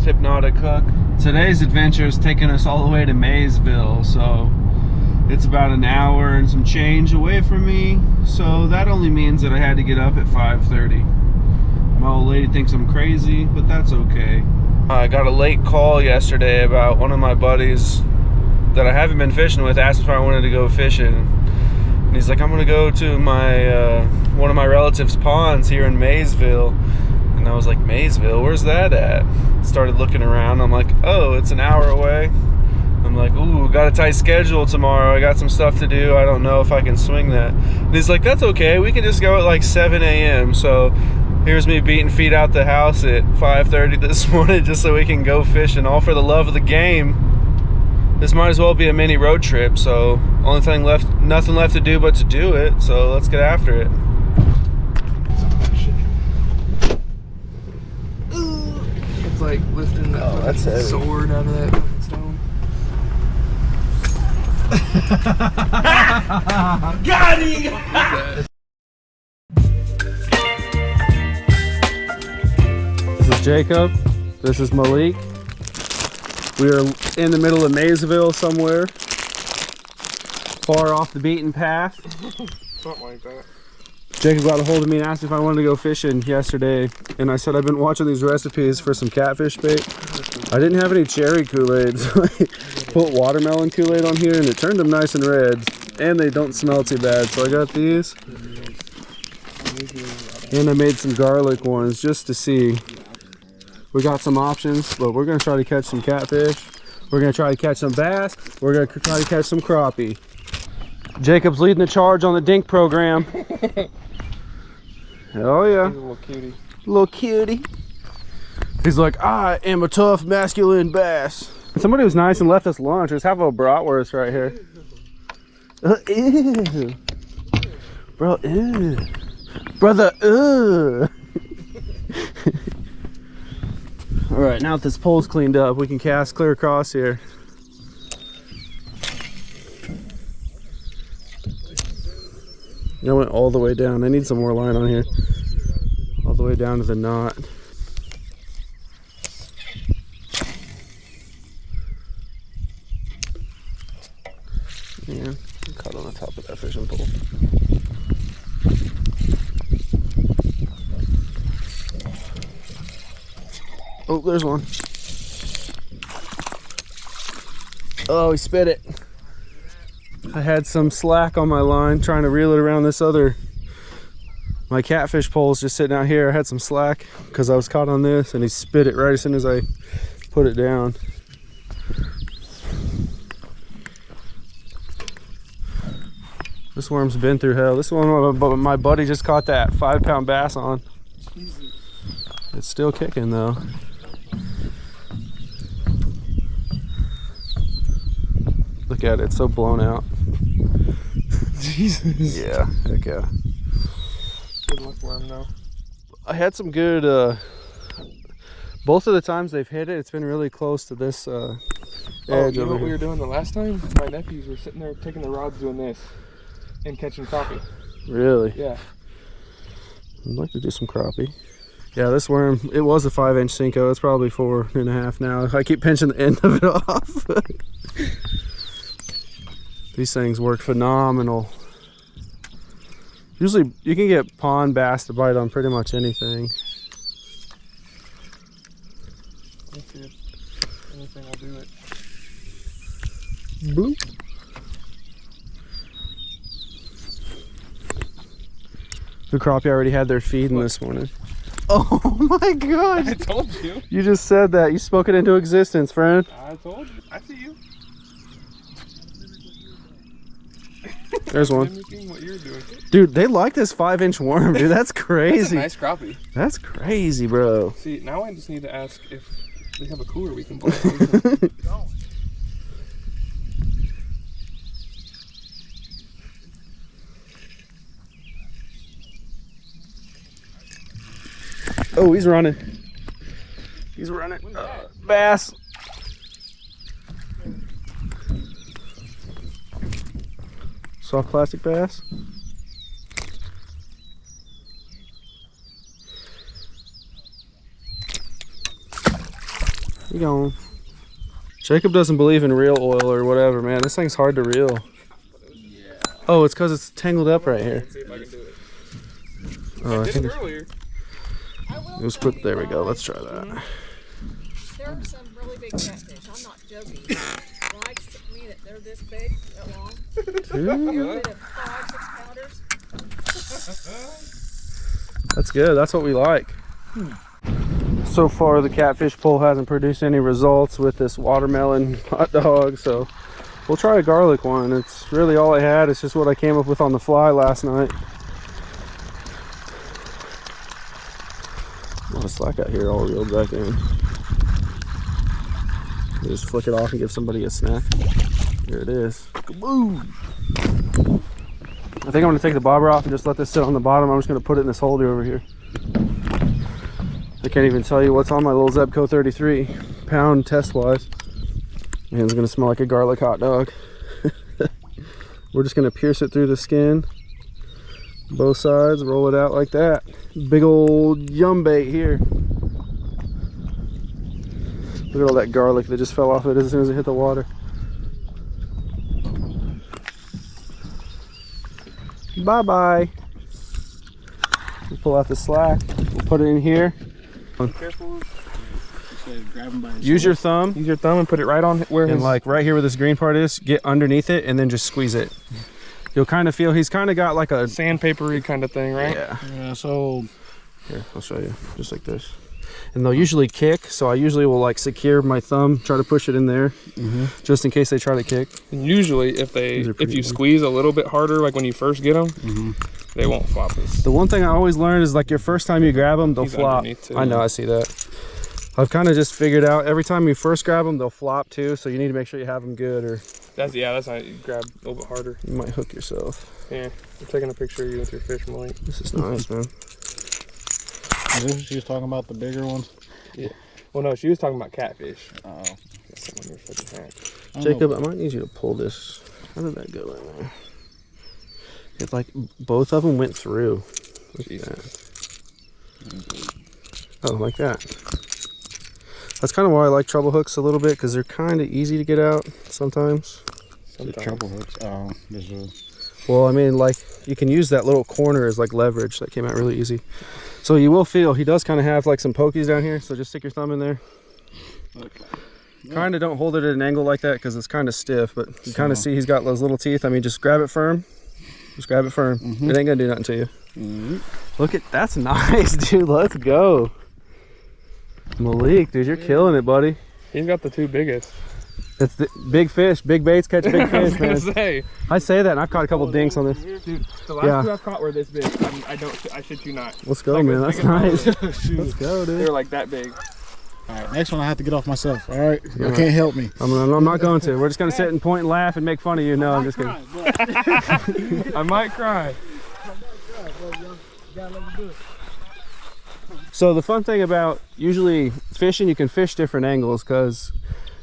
Hypnotic Hook. Today's adventure is taking us all the way to Maysville, so it's about an hour and some change away from me. So that only means that I had to get up at 5:30. My old lady thinks I'm crazy, but that's okay. I got a late call yesterday about one of my buddies that I haven't been fishing with asked if I wanted to go fishing. And he's like, I'm gonna go to my one of my relatives' ponds here in Maysville. And I was like, Maysville, where's that at? Started looking around. I'm like, oh, it's an hour away. I'm like, ooh, got a tight schedule tomorrow. I got some stuff to do. I don't know if I can swing that. And he's like, that's okay. We can just go at like 7 a.m. So here's me beating feet out the house at 5:30 this morning just so we can go fishing, all for the love of the game. This might as well be a mini road trip. So only thing left, nothing left to do but to do it. So let's get after it. It's like lifting that sword out of that stone. Got him! This is Jacob. This is Malik. We are in the middle of Maysville somewhere, far off the beaten path. Something like that. Jacob got a hold of me and asked if I wanted to go fishing yesterday, and I said I've been watching these recipes for some catfish bait. I didn't have any cherry Kool-Aid, so I put watermelon Kool-Aid on here and it turned them nice and red, and they don't smell too bad. So I got these, and I made some garlic ones just to see. We got some options, but we're gonna try to catch some catfish. We're gonna try to catch some bass. We're gonna try to catch some crappie. Jacob's leading the charge on the dink program. Oh yeah. He's a little cutie. Little cutie. He's like, I am a tough masculine bass. Somebody was nice and left us lunch. There's half of a bratwurst right here. Ew. Bro, ew. Brother, ew. All right, now that this pole's cleaned up, we can cast clear across here. I went all the way down. I need some more line on here. All the way down to the knot. Yeah, caught on the top of that fishing pole. Oh, there's one. Oh, he spit it. I had some slack on my line trying to reel it around this other. My catfish pole's just sitting out here. I had some slack because I was caught on this, and he spit it right as soon as I put it down. This worm's been through hell. This one my buddy just caught that 5-pound bass on. It's still kicking though. Look at it, it's so blown out. Jesus. Yeah, heck yeah. Good luck worm though. I had some good, both of the times they've hit it, it's been really close to this edge you know over what here. we were doing the last time? My nephews were sitting there taking the rods doing this and catching crappie. Really? Yeah. I'd like to do some crappie. Yeah, this worm, it was a 5-inch Cinco. It's probably 4.5 now. I keep pinching the end of it off. These things work phenomenal. Usually you can get pond bass to bite on pretty much anything. That's it. Anything will do it. Bloop. The crappie already had their feeding this morning. Oh my gosh! I told you. You just said that. You spoke it into existence, friend. I told you. I see you. There's one. Mimicking what you're doing. Dude, they like this 5-inch worm, dude. That's crazy. That's a nice crappie. That's crazy, bro. See, now I just need to ask if they have a cooler we can buy. Oh, he's running. He's running. Bass. Soft plastic bass. You going? Jacob doesn't believe in reel oil or whatever, man. This thing's hard to reel. Yeah. Oh, it's because it's tangled up right here. See if I can do it. Oh, I did it earlier. Let's put. There we go. Let's try that. There are some really big catfish. I'm not joking. Likes to me that they're this big, that long. You're rid of 5-6 pounders. That's good. That's what we like. So far, the catfish pull hasn't produced any results with this watermelon hot dog, so we'll try a garlic one. It's really all I had. It's just what I came up with on the fly last night. A lot of slack out here, all reeled back in. You just flick it off and give somebody a snack. Here it is. Kaboom! I think I'm going to take the bobber off and just let this sit on the bottom. I'm just going to put it in this holder over here. I can't even tell you what's on my little Zebco 33 pound test wise. Man, it's going to smell like a garlic hot dog. We're just going to pierce it through the skin, both sides, roll it out like that. Big old yum bait here. Look at all that garlic that just fell off it as soon as it hit the water. Bye bye. We'll pull out the slack. We'll put it in here. Careful. Use your thumb. Use your thumb and put it right on where And like right here where this green part is, get underneath it and then just squeeze it. You'll kind of feel he's kind of got like a sandpapery kind of thing, right? Yeah, so here, I'll show you, just like this. And they'll usually kick, so I usually will like secure my thumb, try to push it in there, just in case they try to kick. And usually if you squeeze a little bit harder, like when you first get them, they won't flop this. The one thing I always learn is like your first time you grab them, they'll He's flop. underneath too. I know, I see that. I've kind of just figured out every time you first grab them, they'll flop too, so you need to make sure you have them good, or That's how you grab a little bit harder. you might hook yourself. Yeah, I'm taking a picture of you with your fish mullet. This is nice, man. is this what she was talking about, the bigger ones? Yeah. Well, no, she was talking about catfish. Oh. That's the one you're fucking hat. Jacob, I might need you to pull this. How did that go in there? It's like both of them went through. Look at that. Oh, like that. That's kind of why I like treble hooks a little bit, because they're kind of easy to get out sometimes. The treble hooks. Oh, there's a... Well, I mean, like, you can use that little corner as like leverage. That came out really easy. So you will feel, he does kind of have like some pokies down here, so just stick your thumb in there. Okay. Kind of don't hold it at an angle like that because it's kind of stiff, but you kind of see he's got those little teeth. I mean, just grab it firm. Just grab it firm. It ain't gonna do nothing to you. Look at, that's nice, dude. Let's go. Malik, dude, you're killing it, buddy. He's got the two biggest. It's the big fish, big baits catch big I was fish, gonna man. say. I say that, and I've caught a couple dinks on this. Dude, the last two I've caught were this big. I shit you not. Let's go, Like man. this That's big nice. Let's go, They dude. were like that big. All right, next one I have to get off myself. All right, you can't help me. I'm not going to. We're just gonna sit and point and laugh and make fun of you. No, I'm just kidding. I might cry. So the fun thing about usually fishing, you can fish different angles because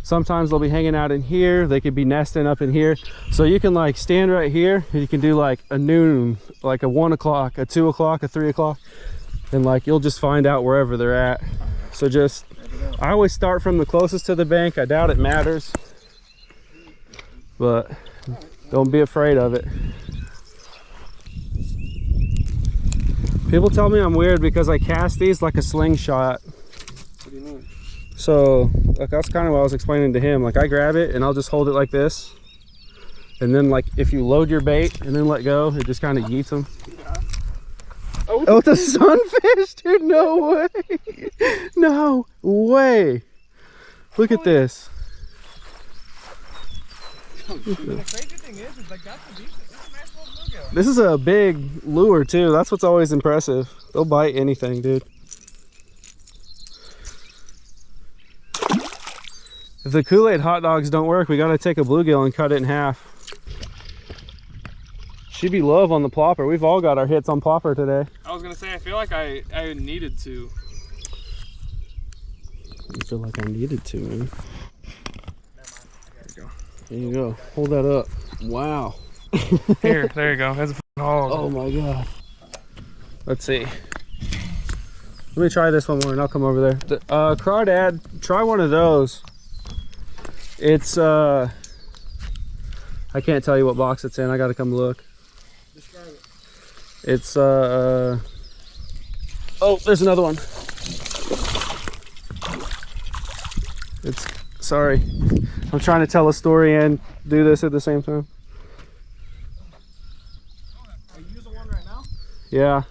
sometimes they'll be hanging out in here. They could be nesting up in here. So you can like stand right here and you can do like a noon, like a 1 o'clock, a 2 o'clock, a 3 o'clock. And like, you'll just find out wherever they're at. So just, I always start from the closest to the bank. I doubt it matters, but don't be afraid of it. People tell me I'm weird because I cast these like a slingshot. What do you mean? So like, that's kind of what I was explaining to him. Like, I grab it and I'll just hold it like this. And then like, if you load your bait and then let go, it just kind of yeets them. Oh, it's a sunfish, dude. No way. No way. Look at this. The crazy thing is like, that's a decent, that's a nice little bluegill. This is a big lure too. That's what's always impressive. They'll bite anything, dude. If the Kool-Aid hot dogs don't work, we gotta take a bluegill and cut it in half. She be love on the plopper. We've all got our hits on plopper today. I was gonna say, I feel like I needed to. I feel like I needed to, man. There you go. Hold that up. Wow. Here, there you go. That's a f***ing hog. Oh my god. Let's see. Let me try this one more and I'll come over there. Crawdad, try one of those. It's, I can't tell you what box it's in. I gotta come look. Describe it. It's, oh, there's another one. It's, sorry. I'm trying to tell a story and do this at the same time. Are you using one right now? Yeah.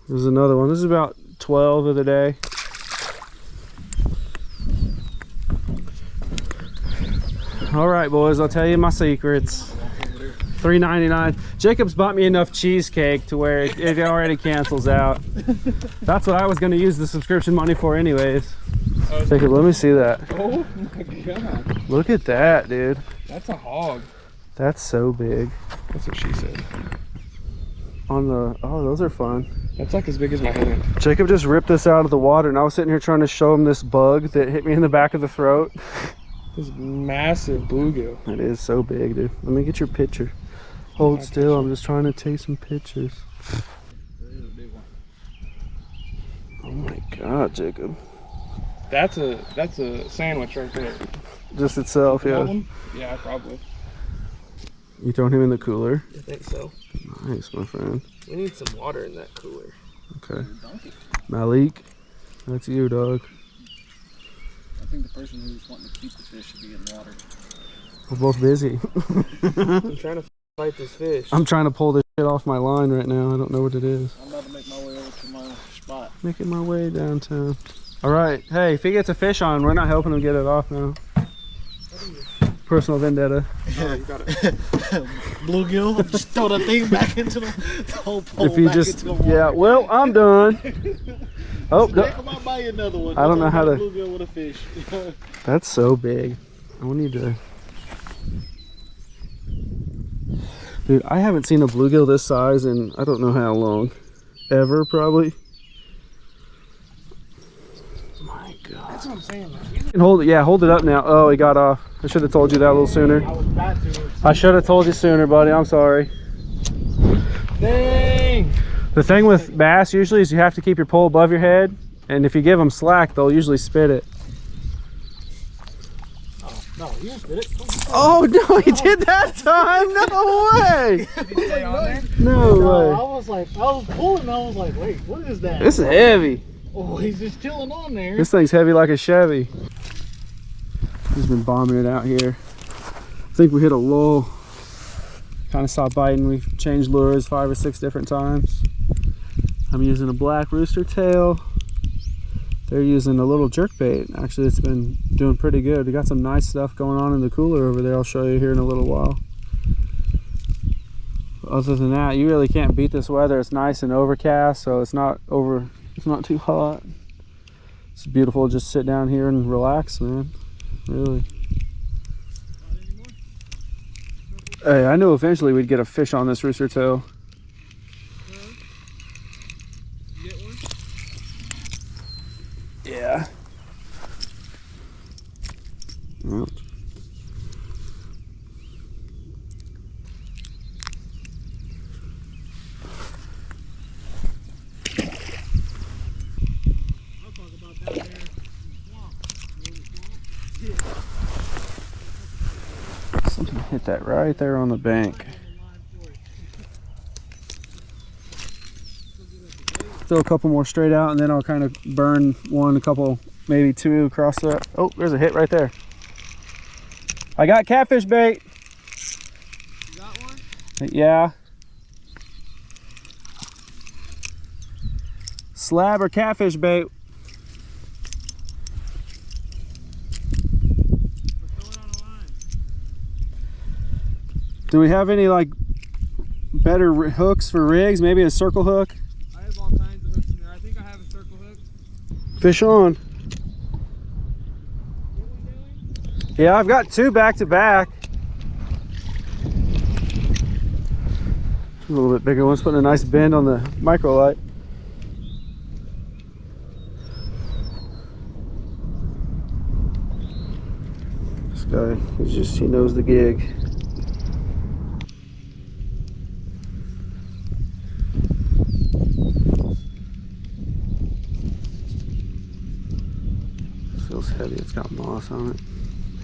There's another one. This is about 12 of the day. All right, boys, I'll tell you my secrets. $3.99. Jacob's bought me enough cheesecake to where it already cancels out. That's what I was going to use the subscription money for anyways. Jacob, let me see that. Oh my god. Look at that, dude. That's a hog. That's so big. That's what she said. On the, oh, those are fun. That's like as big as my hand. Jacob just ripped this out of the water and I was sitting here trying to show him this bug that hit me in the back of the throat. This massive bluegill. It is so big, dude. Let me get your picture. Hold still, I'm just trying to take some pictures. Oh my god, Jacob. That's a sandwich right there. Just itself, That yeah. one? Yeah, probably. You throwing him in the cooler? I think so. Nice, my friend. We need some water in that cooler. Okay. Malik, that's you, dog. I think the person who's wanting to keep the fish should be in water. We're both busy. I'm trying to fight this fish. I'm trying to pull this shit off my line right now. I don't know what it is. I'm about to make my way over to my spot. Making my way downtown. All right. Hey, if he gets a fish on, we're not helping him get it off now. Personal vendetta. Oh, you got it. Bluegill, just throw the thing back into the whole pole. If he back just, into the water. yeah, well, I'm done. Oh, Heck, no, I might buy you another one. I don't know how to- Bluegill with a fish. that's so big. I need to. Dude, I haven't seen a bluegill this size in I don't know how long. Ever, probably. My God. That's what I'm saying. Like, You can hold it, yeah, hold it up now. Oh, he got off. I should have told you that a little sooner. I was about to. I should have told you sooner, buddy. I'm sorry. Dang! The thing with bass usually is you have to keep your pole above your head, and if you give them slack, they'll usually spit it. Oh, no, you just did it. Oh no, he did that time! No way! Did he stay on there? No I way! was like, I was pulling, I was like, wait, what is that? This is heavy. Oh, he's just chilling on there. This thing's heavy like a Chevy. He's been bombing it out here. I think we hit a lull. Kind of stopped biting. We've changed lures 5 or 6 different times. I'm using a black rooster tail. They're using a little jerkbait. Actually, it's been doing pretty good. We got some nice stuff going on in the cooler over there. I'll show you here in a little while. Other than that, you really can't beat this weather. It's nice and overcast, so it's not too hot. It's beautiful. Just sit down here and relax, man. Really. Hey, I knew eventually we'd get a fish on this rooster tail. You get one? Yeah. Ouch. I'll talk about down there in the swamp. Something hit that right there on the bank. Throw a couple more straight out and then I'll kind of burn one, a couple, maybe 2 across the. Oh, there's a hit right there. I got catfish bait. You got one? Yeah. Slab or catfish bait. Do we have any like better hooks for rigs? Maybe a circle hook? I have all kinds of hooks in there. I think I have a circle hook. Fish on. Yeah, I've got 2 back to back. A little bit bigger one's putting a nice bend on the micro light. This guy, he knows the gig. feels heavy. It's got moss on it.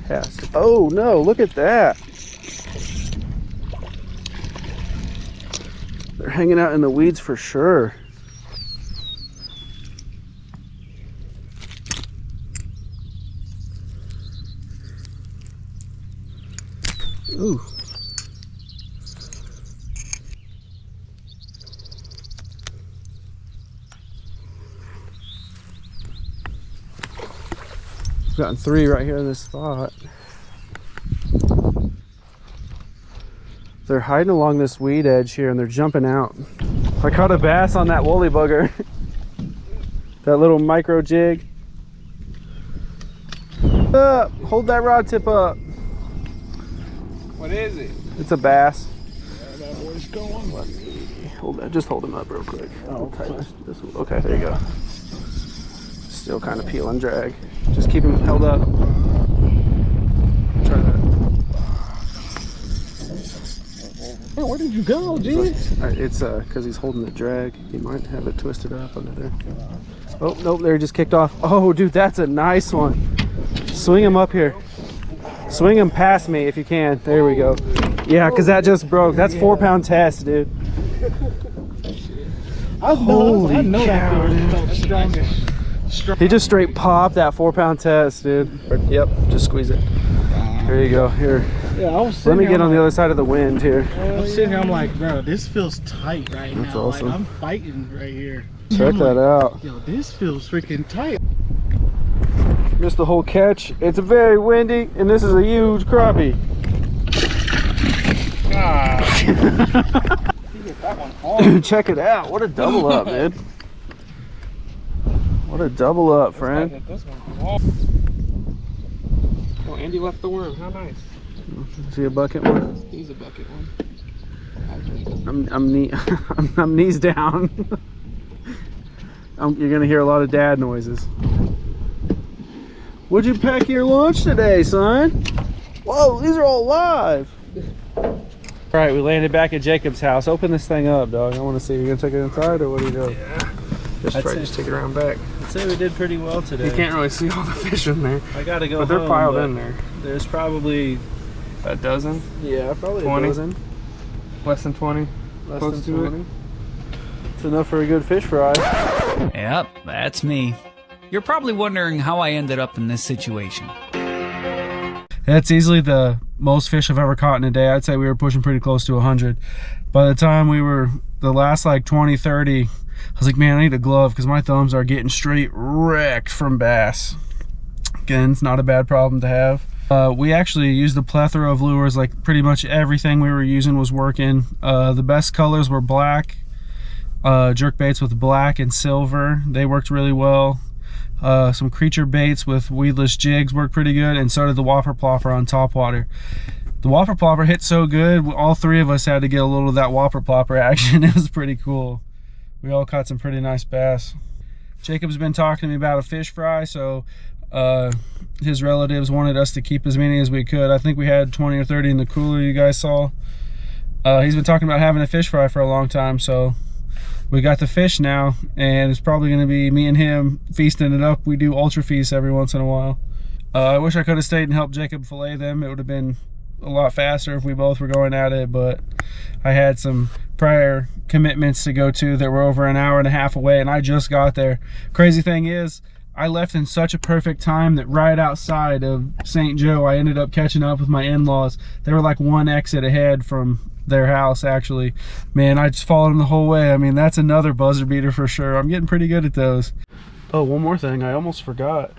Has to. Oh no, look at that. They're hanging out in the weeds for sure. Ooh. I've gotten 3 right here in this spot. They're hiding along this weed edge here and they're jumping out. I caught a bass on that woolly bugger. That little micro jig. Up, hold that rod tip up. What is it? It's a bass. Yeah, that boy's going. Let me hold that. Just hold him up real quick. Oh, tighten this. Okay, there you go. Still kind of peel and drag. Just keep him held up. Try that. Hey, where did you go, dude? It's because he's holding the drag. He might have it twisted up under there. Oh, nope, there he just kicked off. Oh, dude, that's a nice one. Swing him up here. Swing him past me if you can. There we go. Yeah, because that just broke. That's 4-pound test, dude. I know cow, that felt strongest. He just straight popped that 4-pound test, dude. Yep, just squeeze it. There you go. Here. Yeah, I was Let me get on the other side of the wind here. I'm sitting here, I'm like, bro, this feels tight right That's now. awesome. Like, I'm fighting right here. Check that out. Yo, this feels freaking tight. Missed the whole catch. It's very windy, and this is a huge crappie. Dude, check it out. What a double up, man. What a double up, friend. Oh, Andy left the worm. How nice. See a bucket one? He's a bucket one. I'm knees down. You're gonna hear a lot of dad noises. What'd you pack your lunch today, son? Whoa, these are all live. All right, we landed back at Jacob's house. Open this thing up, dog. I want to see. You gonna take it inside, or what are you doing? Yeah. Just take it around back. I'd say we did pretty well today. You can't really see all the fish in there. I gotta go But they're home, piled but in there. There's probably A dozen? Yeah, probably 20? a dozen. Less than 20? Less Close than to 20. it? It's enough for a good fish fry. Yep, that's me. You're probably wondering how I ended up in this situation. That's easily the most fish I've ever caught in a day. I'd say we were pushing pretty close to 100. By the time we were the last like 20, 30, I was like, man, I need a glove because my thumbs are getting straight wrecked from bass. Again, it's not a bad problem to have. We actually used a plethora of lures. Like pretty much everything we were using was working. The best colors were black, jerk baits with black and silver. They worked really well. Some creature baits with weedless jigs worked pretty good, and so did the whopper plopper on topwater. The whopper plopper hit so good, all three of us had to get a little of that whopper plopper action. It was pretty cool. We all caught some pretty nice bass. Jacob's been talking to me about a fish fry, so his relatives wanted us to keep as many as we could. I think we had 20 or 30 in the cooler you guys saw. He's been talking about having a fish fry for a long time, so we got the fish now, and it's probably going to be me and him feasting it up. We do ultra feasts every once in a while. I wish I could have stayed and helped Jacob fillet them. It would have been a lot faster if we both were going at it, but I had some prior commitments to go to that were over an hour and a half away, and I just got there. Crazy thing is, I left in such a perfect time that right outside of St. Joe, I ended up catching up with my in-laws. They were like one exit ahead from their house, actually. Man, I just followed them the whole way. I mean, that's another buzzer beater for sure. I'm getting pretty good at those. Oh, one more thing, I almost forgot.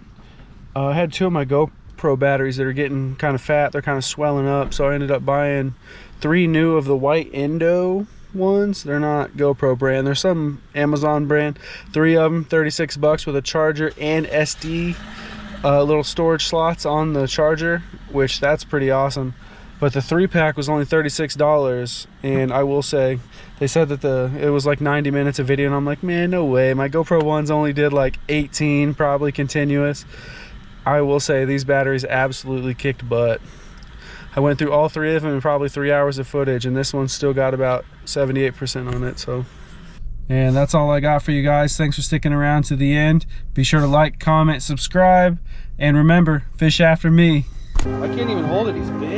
I had two of my GoPro batteries that are getting kind of fat. They're kind of swelling up, so I ended up buying 3 new of the white Endo ones. They're not GoPro brand, they're some Amazon brand. 3 of them, 36 bucks with a charger and SD little storage slots on the charger, which that's pretty awesome. But the 3-pack was only $36, and I will say, they said that it was like 90 minutes of video, and I'm like, man, no way. My GoPro ones only did like 18, probably continuous. I will say these batteries absolutely kicked butt. I went through all 3 of them in probably 3 hours of footage, and this one's still got about 78% on it. So And that's all I got for you guys. Thanks for sticking around to the end. Be sure to like, comment, subscribe, and remember, fish after me. I can't even hold it, he's big.